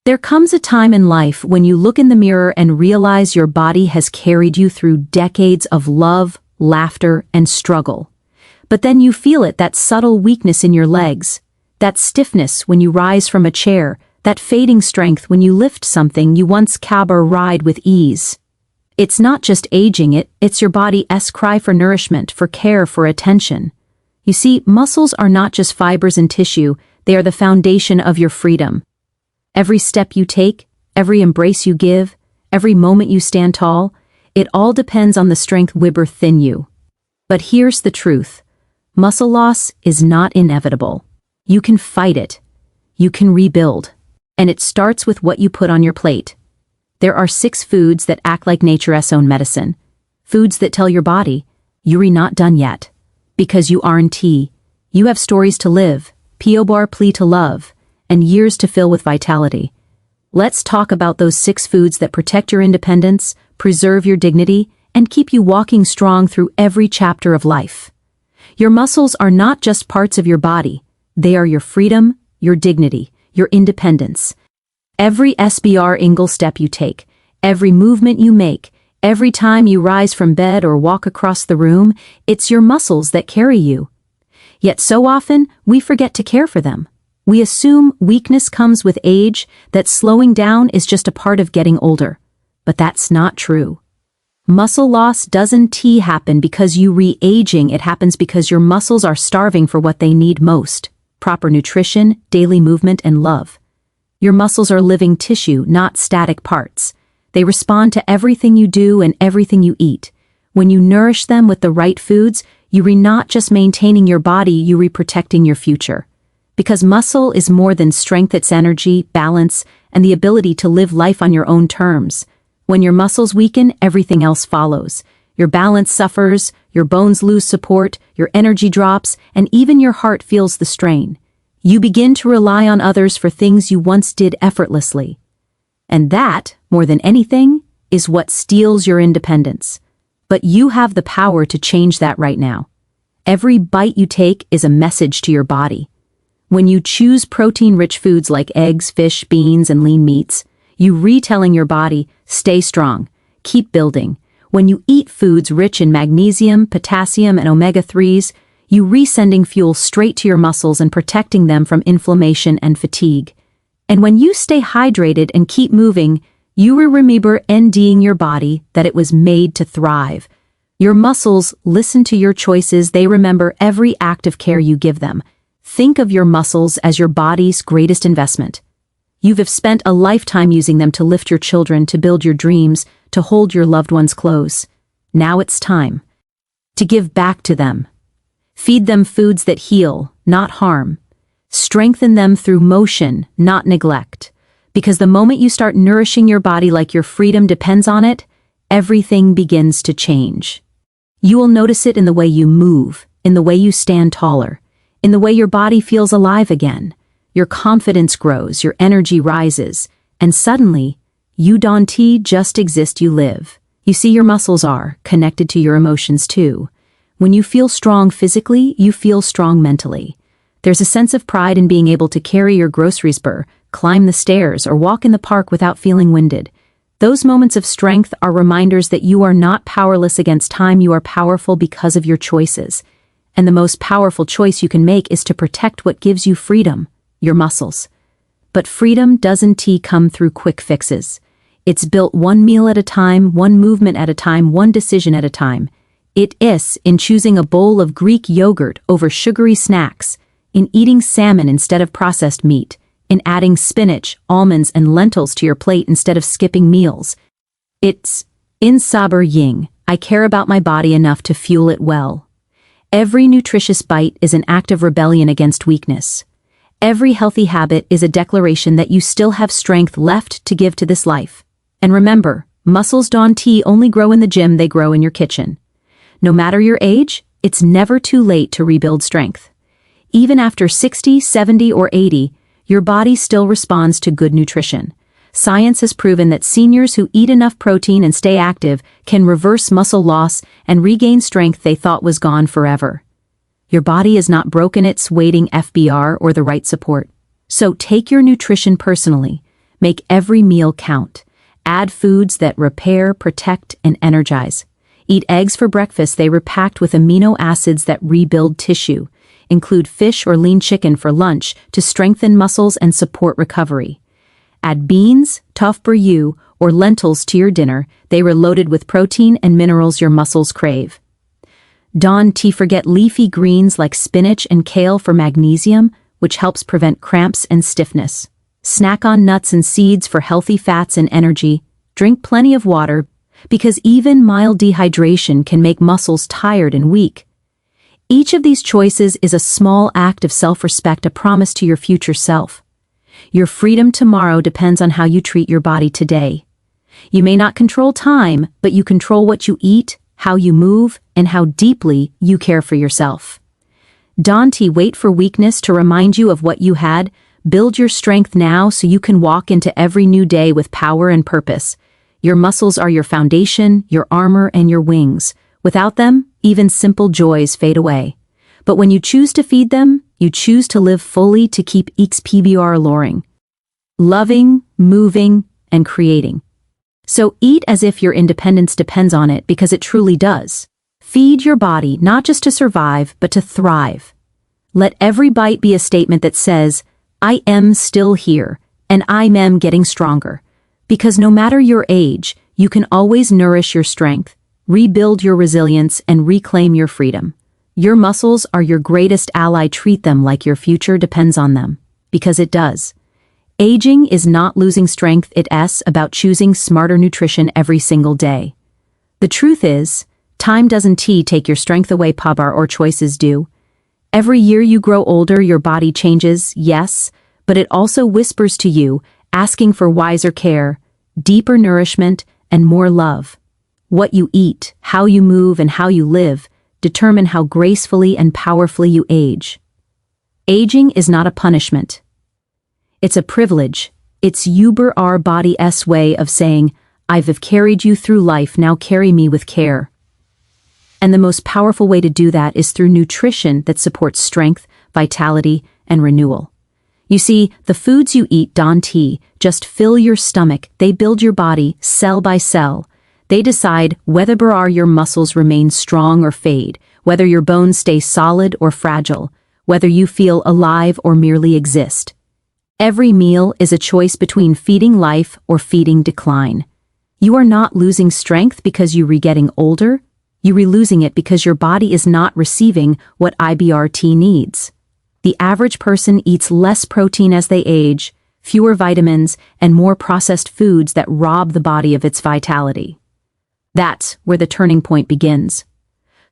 There comes a time in life when you look in the mirror and realize your body has carried you through decades of love, laughter, and struggle. But then you feel it, that subtle weakness in your legs, that stiffness when you rise from a chair, that fading strength when you lift something you once cab or ride with ease. It's not just aging, it's your body's cry for nourishment, for care, for attention. You see, muscles are not just fibers and tissue, they are the foundation of your freedom. Every step you take, every embrace you give, every moment you stand tall, it all depends on the strength within you. But here's the truth. Muscle loss is not inevitable. You can fight it. You can rebuild. And it starts with what you put on your plate. There are 6 foods that act like nature's own medicine. Foods that tell your body, you're not done yet. Because you aren't. You have stories to live, P.O. bar plea to love, and years to fill with vitality. Let's talk about those 6 foods that protect your independence, preserve your dignity, and keep you walking strong through every chapter of life. Your muscles are not just parts of your body. They are your freedom, your dignity, your independence. Every single step you take, every movement you make, every time you rise from bed or walk across the room, it's your muscles that carry you. Yet so often, we forget to care for them. We assume weakness comes with age, that slowing down is just a part of getting older. But that's not true. Muscle loss doesn't happen because you re-aging, it happens because your muscles are starving for what they need most: proper nutrition, daily movement, and love. Your muscles are living tissue, not static parts. They respond to everything you do and everything you eat. When you nourish them with the right foods, you're not just maintaining your body, you're protecting your future. Because muscle is more than strength, it's energy, balance, and the ability to live life on your own terms. When your muscles weaken, everything else follows. Your balance suffers, your bones lose support, your energy drops, and even your heart feels the strain. You begin to rely on others for things you once did effortlessly. And that, more than anything, is what steals your independence. But you have the power to change that right now. Every bite you take is a message to your body. When you choose protein-rich foods like eggs, fish, beans, and lean meats, you retelling your body, stay strong, keep building. When you eat foods rich in magnesium, potassium, and omega-3s, you resending fuel straight to your muscles and protecting them from inflammation and fatigue. And when you stay hydrated and keep moving, you remember ending your body that it was made to thrive. Your muscles listen to your choices, they remember every act of care you give them. Think of your muscles as your body's greatest investment. You have spent a lifetime using them to lift your children, to build your dreams, to hold your loved ones close. Now it's time to give back to them. Feed them foods that heal, not harm. Strengthen them through motion, not neglect. Because the moment you start nourishing your body like your freedom depends on it, everything begins to change. You will notice it in the way you move, in the way you stand taller, in the way your body feels alive again. Your confidence grows, your energy rises, and suddenly, you don't just exist, you live. You see, your muscles are connected to your emotions too. When you feel strong physically, you feel strong mentally. There's a sense of pride in being able to carry your groceries, climb the stairs, or walk in the park without feeling winded. Those moments of strength are reminders that you are not powerless against time, you are powerful because of your choices. And the most powerful choice you can make is to protect what gives you freedom, your muscles. But freedom doesn't come through quick fixes. It's built one meal at a time, one movement at a time, one decision at a time. It is in choosing a bowl of Greek yogurt over sugary snacks, in eating salmon instead of processed meat, in adding spinach, almonds, and lentils to your plate instead of skipping meals. It's in saber ying, I care about my body enough to fuel it well. Every nutritious bite is an act of rebellion against weakness. Every healthy habit is a declaration that you still have strength left to give to this life. And remember, muscles don't only grow in the gym, they grow in your kitchen. No matter your age, it's never too late to rebuild strength. Even after 60, 70, or 80, your body still responds to good nutrition. Science has proven that seniors who eat enough protein and stay active can reverse muscle loss and regain strength they thought was gone forever. Your body is not broken, it's waiting FBR or the right support. So take your nutrition personally. Make every meal count. Add foods that repair, protect, and energize. Eat eggs for breakfast. They are packed with amino acids that rebuild tissue. Include fish or lean chicken for lunch to strengthen muscles and support recovery. Add beans, tough burrito, or lentils to your dinner. They are loaded with protein and minerals your muscles crave. Don't forget leafy greens like spinach and kale for magnesium, which helps prevent cramps and stiffness. Snack on nuts and seeds for healthy fats and energy. Drink plenty of water, because even mild dehydration can make muscles tired and weak. Each of these choices is a small act of self-respect, a promise to your future self. Your freedom tomorrow depends on how you treat your body today. You may not control time, but you control what you eat, how you move, and how deeply you care for yourself. Don't wait for weakness to remind you of what you had. Build your strength now so you can walk into every new day with power and purpose. Your muscles are your foundation, your armor, and your wings. Without them, even simple joys fade away. But when you choose to feed them, you choose to live fully to keep each PBR alluring. Loving, moving, and creating. So eat as if your independence depends on it, because it truly does. Feed your body not just to survive, but to thrive. Let every bite be a statement that says, I am still here, and I am getting stronger. Because no matter your age, you can always nourish your strength, rebuild your resilience, and reclaim your freedom. Your muscles are your greatest ally. Treat them like your future depends on them, because it does. Aging is not losing strength, it's about choosing smarter nutrition every single day. The truth is, time doesn't take your strength away, Pabar, or choices do. Every year you grow older, your body changes, yes, but it also whispers to you, asking for wiser care, deeper nourishment, and more love. What you eat, how you move, and how you live determine how gracefully and powerfully you age. Aging is not a punishment. It's a privilege. It's our body's way of saying, I've carried you through life, now carry me with care. And the most powerful way to do that is through nutrition that supports strength, vitality, and renewal. You see, the foods you eat don't just fill your stomach, they build your body cell by cell. They decide whether your muscles remain strong or fade, whether your bones stay solid or fragile, whether you feel alive or merely exist. Every meal is a choice between feeding life or feeding decline. You are not losing strength because you are getting older. You are losing it because your body is not receiving what IBRT needs. The average person eats less protein as they age, fewer vitamins, and more processed foods that rob the body of its vitality. That's where the turning point begins.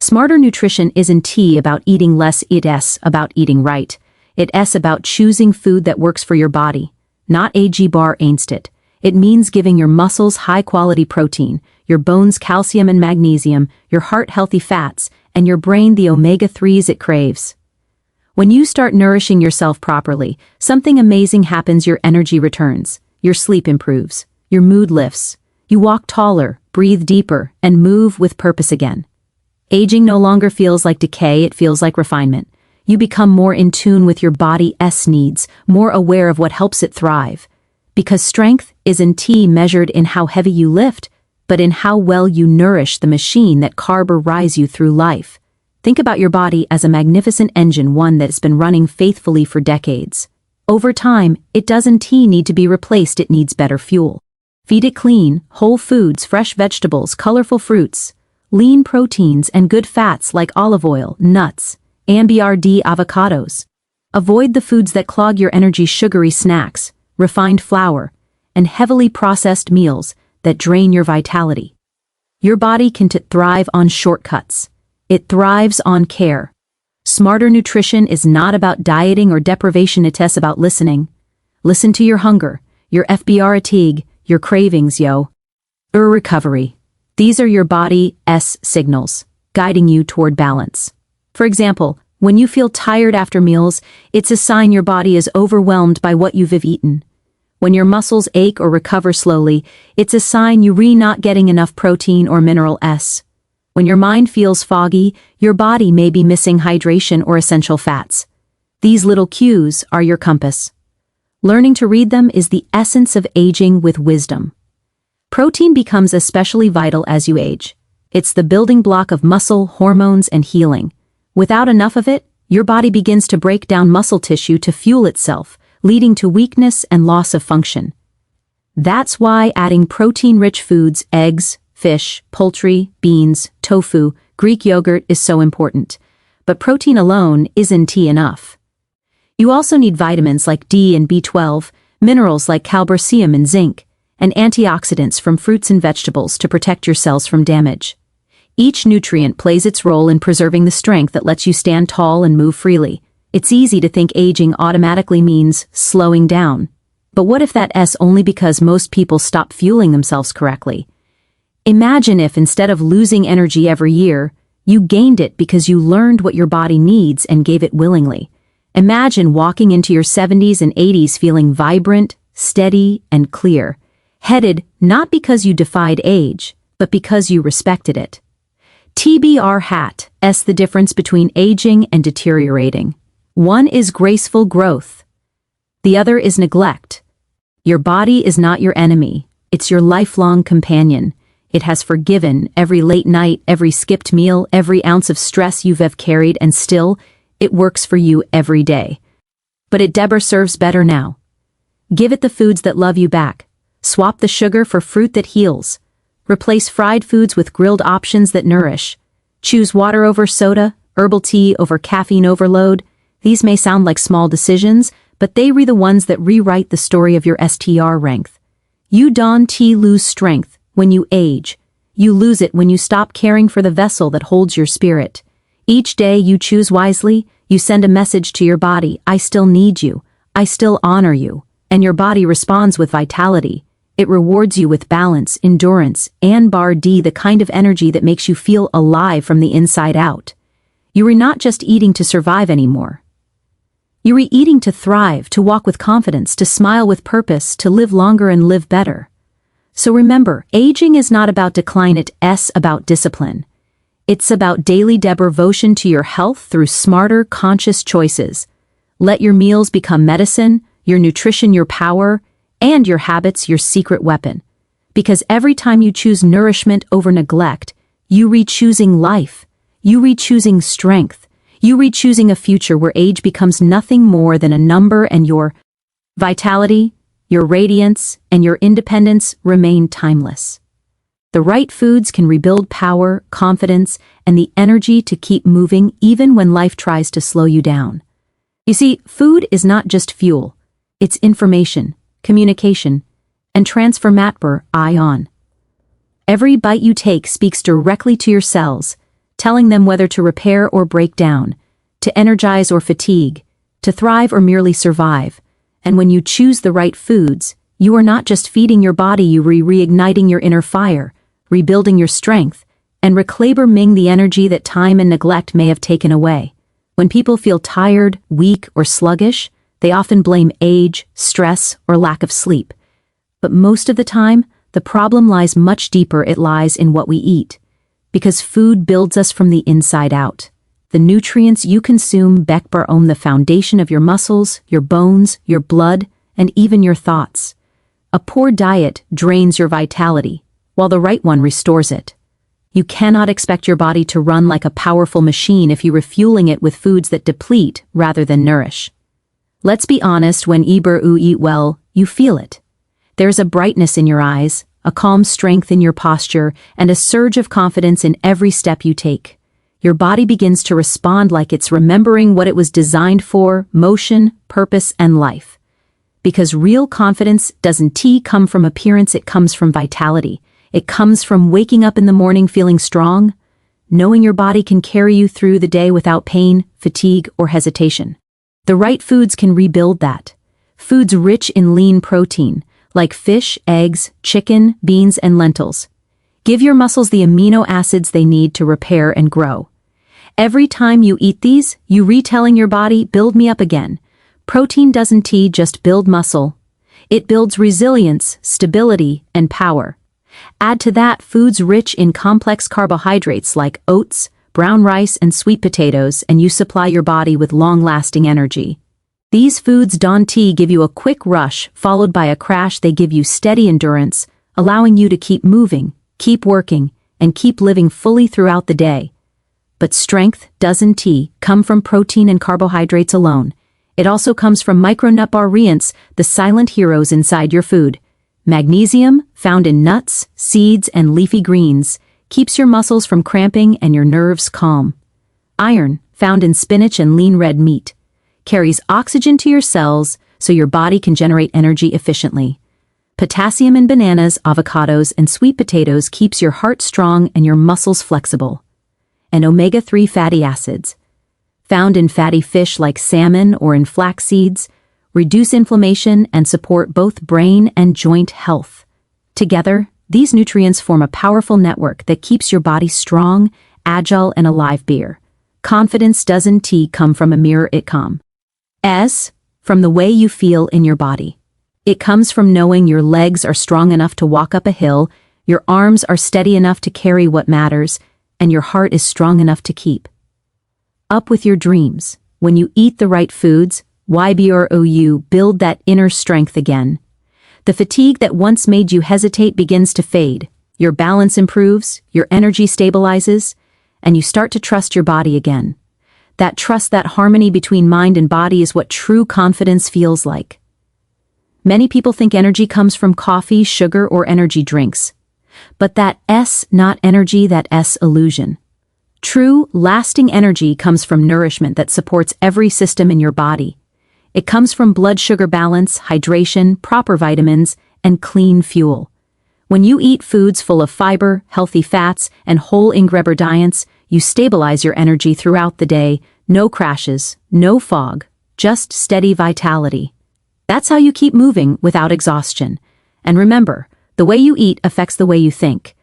Smarter nutrition isn't about eating less, it's about eating right. It's about choosing food that works for your body, not ain't it. It means giving your muscles high-quality protein, your bones calcium and magnesium, your heart healthy fats, and your brain the omega-3s it craves. When you start nourishing yourself properly, something amazing happens. Your energy returns, your sleep improves, your mood lifts, you walk taller, breathe deeper, and move with purpose again. Aging no longer feels like decay, it feels like refinement. You become more in tune with your body's needs, more aware of what helps it thrive. Because strength isn't measured in how heavy you lift, but in how well you nourish the machine that carburizes you through life. Think about your body as a magnificent engine, one that's been running faithfully for decades. Over time, it doesn't need to be replaced, it needs better fuel. Feed it clean, whole foods, fresh vegetables, colorful fruits, lean proteins, and good fats like olive oil, nuts, and avocados. Avoid the foods that clog your energy, sugary snacks, refined flour, and heavily processed meals that drain your vitality. Your body can thrive on shortcuts. It thrives on care. Smarter nutrition is not about dieting or deprivation, it's about listening. Listen to your hunger, your fatigue, your cravings, recovery. These are your body's signals, guiding you toward balance. For example, when you feel tired after meals, it's a sign your body is overwhelmed by what you've eaten. When your muscles ache or recover slowly, it's a sign you're not getting enough protein or mineral S. When your mind feels foggy, your body may be missing hydration or essential fats. These little cues are your compass. Learning to read them is the essence of aging with wisdom. Protein becomes especially vital as you age. It's the building block of muscle, hormones, and healing. Without enough of it, your body begins to break down muscle tissue to fuel itself, leading to weakness and loss of function. That's why adding protein-rich foods, eggs, fish, poultry, beans, tofu, Greek yogurt is so important. But protein alone isn't enough. You also need vitamins like D and B12, minerals like calcium and zinc, and antioxidants from fruits and vegetables to protect your cells from damage. Each nutrient plays its role in preserving the strength that lets you stand tall and move freely. It's easy to think aging automatically means slowing down. But what if that's only because most people stop fueling themselves correctly? Imagine if instead of losing energy every year, you gained it because you learned what your body needs and gave it willingly. Imagine walking into your 70s and 80s feeling vibrant, steady, and clear, headed not because you defied age, but because you respected it. TBR hat, the difference between aging and deteriorating. One is graceful growth. The other is neglect. Your body is not your enemy. It's your lifelong companion. It has forgiven every late night, every skipped meal, every ounce of stress you've carried, and still, it works for you every day. But it serves better now. Give it the foods that love you back. Swap the sugar for fruit that heals. Replace fried foods with grilled options that nourish. Choose water over soda, herbal tea over caffeine overload. These may sound like small decisions, but they are the ones that rewrite the story of your STR rank. You don't lose strength when you age. You lose it when you stop caring for the vessel that holds your spirit. Each day you choose wisely, you send a message to your body, I still need you, I still honor you, and your body responds with vitality. It rewards you with balance, endurance, and the kind of energy that makes you feel alive from the inside out. You are not just eating to survive anymore. You are eating to thrive, to walk with confidence, to smile with purpose, to live longer and live better. So remember, aging is not about decline, it's about discipline. It's about daily devotion to your health through smarter, conscious choices. Let your meals become medicine, your nutrition your power, and your habits your secret weapon. Because every time you choose nourishment over neglect, you re-choosing life, you re-choosing strength, you re-choosing a future where age becomes nothing more than a number and your vitality, your radiance, and your independence remain timeless. The right foods can rebuild power, confidence, and the energy to keep moving even when life tries to slow you down. You see, food is not just fuel, it's information, communication, and transformator ion. Every bite you take speaks directly to your cells, telling them whether to repair or break down, to energize or fatigue, to thrive or merely survive. And when you choose the right foods, you are not just feeding your body, you are reigniting your inner fire, rebuilding your strength, and reclaiming the energy that time and neglect may have taken away. When people feel tired, weak, or sluggish, they often blame age, stress, or lack of sleep. But most of the time, the problem lies much deeper. It lies in what we eat. Because food builds us from the inside out. The nutrients you consume own the foundation of your muscles, your bones, your blood, and even your thoughts. A poor diet drains your vitality, while the right one restores it. You cannot expect your body to run like a powerful machine if you are refueling it with foods that deplete rather than nourish. Let's be honest, when you eat well, you feel it. There's a brightness in your eyes, a calm strength in your posture, and a surge of confidence in every step you take. Your body begins to respond like it's remembering what it was designed for: motion, purpose, and life. Because real confidence doesn't come from appearance, it comes from vitality. It comes from waking up in the morning feeling strong, knowing your body can carry you through the day without pain, fatigue, or hesitation. The right foods can rebuild that. Foods rich in lean protein, like fish, eggs, chicken, beans, and lentils. Give your muscles the amino acids they need to repair and grow. Every time you eat these, you retelling your body, build me up again. Protein doesn't just build muscle. It builds resilience, stability, and power. Add to that foods rich in complex carbohydrates like oats, brown rice, and sweet potatoes, and you supply your body with long-lasting energy. These foods don't give you a quick rush followed by a crash. They give you steady endurance, allowing you to keep moving, keep working, and keep living fully throughout the day. But strength doesn't come from protein and carbohydrates alone. It also comes from micronutrients, the silent heroes inside your food. Magnesium, found in nuts, seeds, and leafy greens, keeps your muscles from cramping and your nerves calm. Iron, found in spinach and lean red meat, carries oxygen to your cells so your body can generate energy efficiently. Potassium in bananas, avocados, and sweet potatoes keeps your heart strong and your muscles flexible. And omega-3 fatty acids, found in fatty fish like salmon or in flax seeds, reduce inflammation and support both brain and joint health. Together, these nutrients form a powerful network that keeps your body strong, agile, and alive. Confidence doesn't come from a mirror, it comes from the way you feel in your body. It comes from knowing your legs are strong enough to walk up a hill, your arms are steady enough to carry what matters, and your heart is strong enough to keep up with your dreams. When you eat the right foods, you build that inner strength again. The fatigue that once made you hesitate begins to fade, your balance improves, your energy stabilizes, and you start to trust your body again. That trust, that harmony between mind and body is what true confidence feels like. Many people think energy comes from coffee, sugar, or energy drinks. But that not energy, that illusion. True, lasting energy comes from nourishment that supports every system in your body. It comes from blood sugar balance, hydration, proper vitamins, and clean fuel. When you eat foods full of fiber, healthy fats, and whole ingredients, you stabilize your energy throughout the day. No crashes, no fog, just steady vitality. That's how you keep moving without exhaustion. And remember, the way you eat affects the way you think.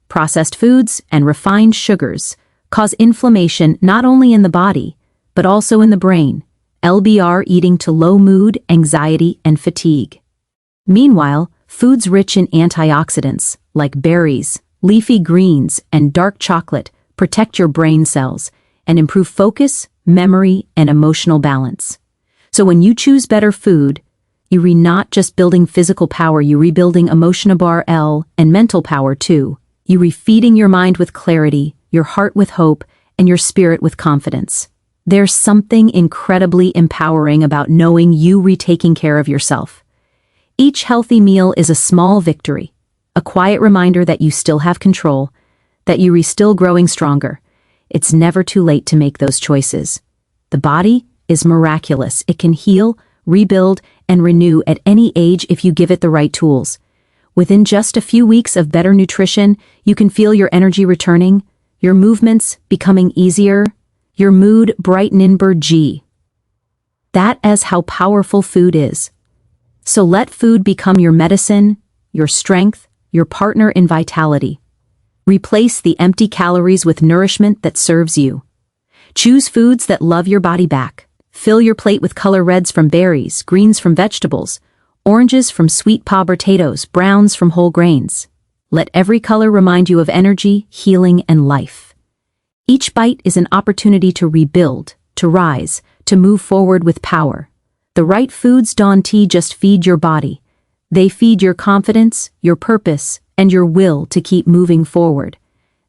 Processed foods and refined sugars cause inflammation not only in the body, but also in the brain, leading to low mood, anxiety, and fatigue. Meanwhile, foods rich in antioxidants, like berries, leafy greens, and dark chocolate, protect your brain cells and improve focus, memory, and emotional balance. So when you choose better food, you're not just building physical power, you're rebuilding emotional and mental power too. You're refeeding your mind with clarity, your heart with hope, and your spirit with confidence. There's something incredibly empowering about knowing you retaking care of yourself. Each healthy meal is a small victory, a quiet reminder that you still have control, that you're still growing stronger. It's never too late to make those choices. The body is miraculous. It can heal, rebuild, and renew at any age if you give it the right tools. Within just a few weeks of better nutrition, you can feel your energy returning, your movements becoming easier, your mood brightening. That is how powerful food is. So let food become your medicine, your strength, your partner in vitality. Replace the empty calories with nourishment that serves you. Choose foods that love your body back. Fill your plate with color reds from berries, greens from vegetables, oranges from sweet potatoes, browns from whole grains. Let every color remind you of energy, healing, and life. Each bite is an opportunity to rebuild, to rise, to move forward with power. The right foods don't just feed your body. They feed your confidence, your purpose, and your will to keep moving forward.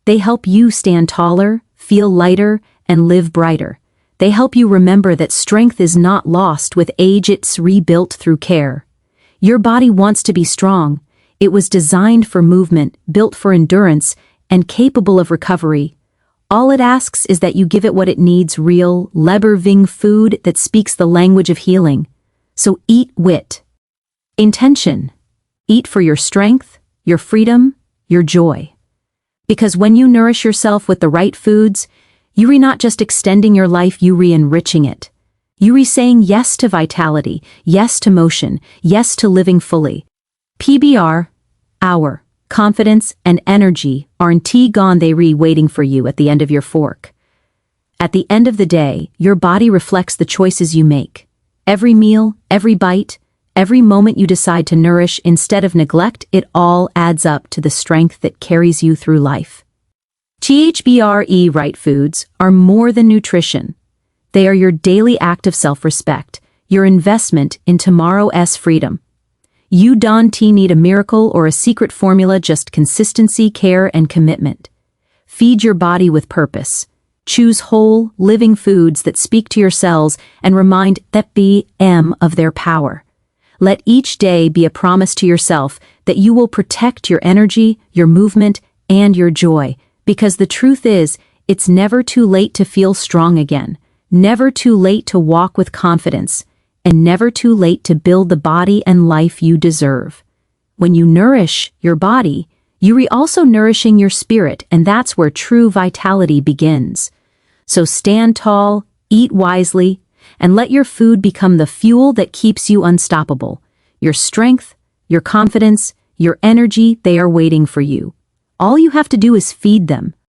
They help you stand taller, feel lighter, and live brighter. They help you remember that strength is not lost with age, it's rebuilt through care. Your body wants to be strong. It was designed for movement, built for endurance, and capable of recovery. All it asks is that you give it what it needs, real, living food that speaks the language of healing. So eat with intention. Eat for your strength, your freedom, your joy. Because when you nourish yourself with the right foods, you're not just extending your life, you're enriching it. You're saying yes to vitality, yes to motion, yes to living fully. Our confidence and energy aren't gone, they're waiting for you at the end of your fork. At the end of the day, your body reflects the choices you make. Every meal, every bite, every moment you decide to nourish instead of neglect, it all adds up to the strength that carries you through life. Right foods are more than nutrition. They are your daily act of self-respect, your investment in tomorrow's freedom. You don't need a miracle or a secret formula, just consistency, care, and commitment. Feed your body with purpose. Choose whole, living foods that speak to your cells and remind them of their power. Let each day be a promise to yourself that you will protect your energy, your movement, and your joy, because the truth is, it's never too late to feel strong again, never too late to walk with confidence, and never too late to build the body and life you deserve. When you nourish your body, you're also nourishing your spirit, and that's where true vitality begins. So stand tall, eat wisely, and let your food become the fuel that keeps you unstoppable. Your strength, your confidence, your energy, they are waiting for you. All you have to do is feed them.